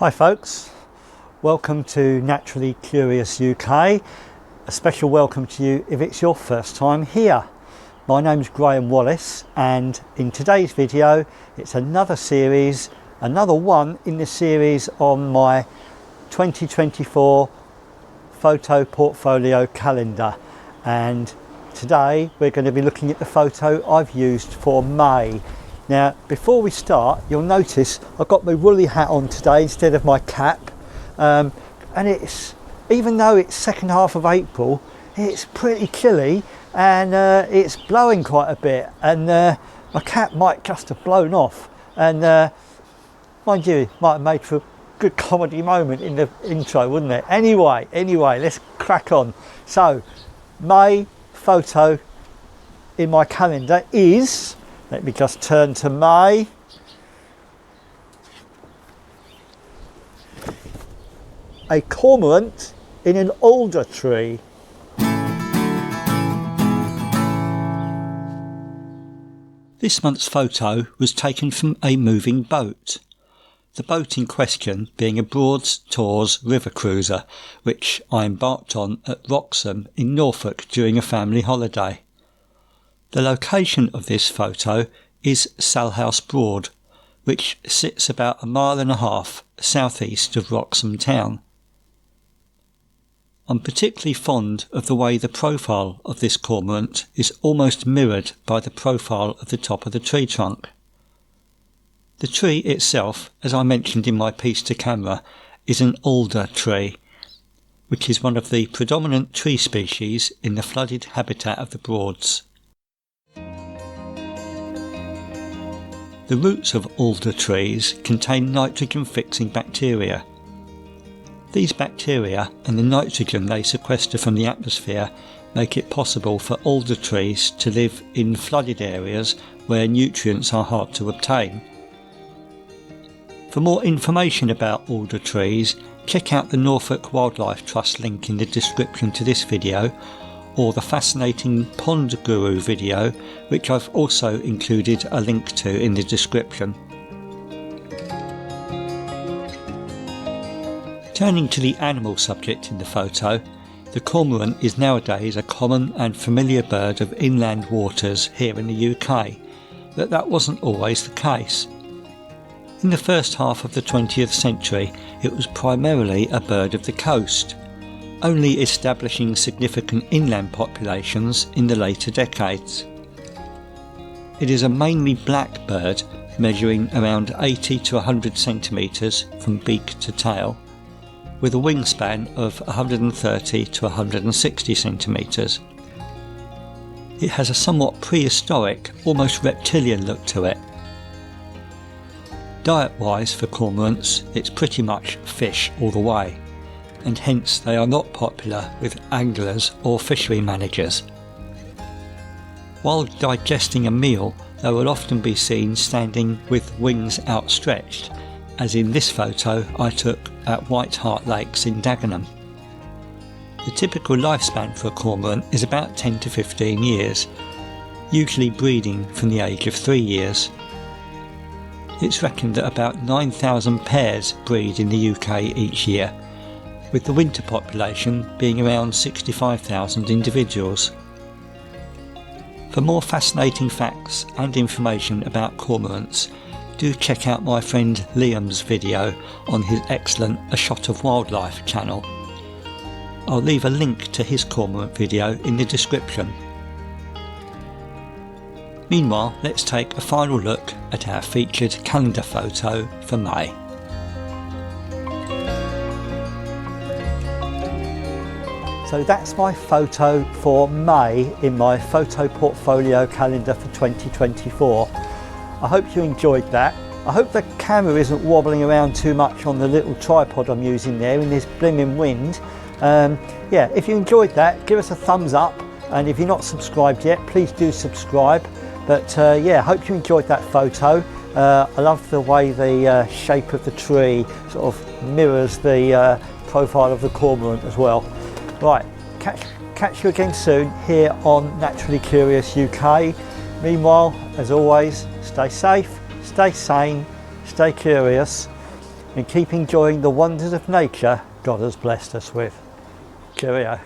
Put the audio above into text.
Hi folks, welcome to Naturally Curious UK. A special welcome to you if it's your first time here. My name's Graham Wallace, and in today's video it's another one in the series on my 2024 photo portfolio calendar, and today we're going to be looking at the photo I've used for May. Now, before we start, you'll notice I've got my woolly hat on today instead of my cap, and it's, even though it's second half of April, it's pretty chilly and it's blowing quite a bit, and my cap might just have blown off, and mind you, might have made for a good comedy moment in the intro, wouldn't it? Anyway, let's crack on. So, May photo in my calendar is, let me just turn to May. A cormorant in an alder tree. This month's photo was taken from a moving boat. The boat in question being a Broads Tours river cruiser, which I embarked on at Wroxham in Norfolk during a family holiday. The location of this photo is Salhouse Broad, which sits about 1.5 miles southeast of Wroxham town. I'm particularly fond of the way the profile of this cormorant is almost mirrored by the profile of the top of the tree trunk. The tree itself, as I mentioned in my piece to camera, is an alder tree, which is one of the predominant tree species in the flooded habitat of the Broads. The roots of alder trees contain nitrogen-fixing bacteria. These bacteria and the nitrogen they sequester from the atmosphere make it possible for alder trees to live in flooded areas where nutrients are hard to obtain. For more information about alder trees, check out the Norfolk Wildlife Trust link in the description to this video, or the fascinating Pond Guru video, which I've also included a link to in the description. Turning to the animal subject in the photo, the cormorant is nowadays a common and familiar bird of inland waters here in the UK, but that wasn't always the case. In the first half of the 20th century, it was primarily a bird of the coast, only establishing significant inland populations in the later decades. It is a mainly black bird, measuring around 80 to 100 centimetres from beak to tail, with a wingspan of 130 to 160 centimetres. It has a somewhat prehistoric, almost reptilian look to it. Diet-wise for cormorants, it's pretty much fish all the way, and hence they are not popular with anglers or fishery managers. While digesting a meal, they will often be seen standing with wings outstretched, as in this photo I took at White Hart Lakes in Dagenham. The typical lifespan for a cormorant is about 10 to 15 years, usually breeding from the age of 3 years. It's reckoned that about 9,000 pairs breed in the UK each year, with the winter population being around 65,000 individuals. For more fascinating facts and information about cormorants, do check out my friend Liam's video on his excellent A Shot of Wildlife channel. I'll leave a link to his cormorant video in the description. Meanwhile, let's take a final look at our featured calendar photo for May. So that's my photo for May in my photo portfolio calendar for 2024. I hope you enjoyed that. I hope the camera isn't wobbling around too much on the little tripod I'm using there in this blimmin' wind. Yeah, if you enjoyed that, give us a thumbs up, and if you're not subscribed yet, please do subscribe. But yeah, I hope you enjoyed that photo. I love the way the shape of the tree sort of mirrors the profile of the cormorant as well. Right, catch you again soon here on Naturally Curious UK. Meanwhile, as always, stay safe, stay sane, stay curious, and keep enjoying the wonders of nature God has blessed us with. Cheerio.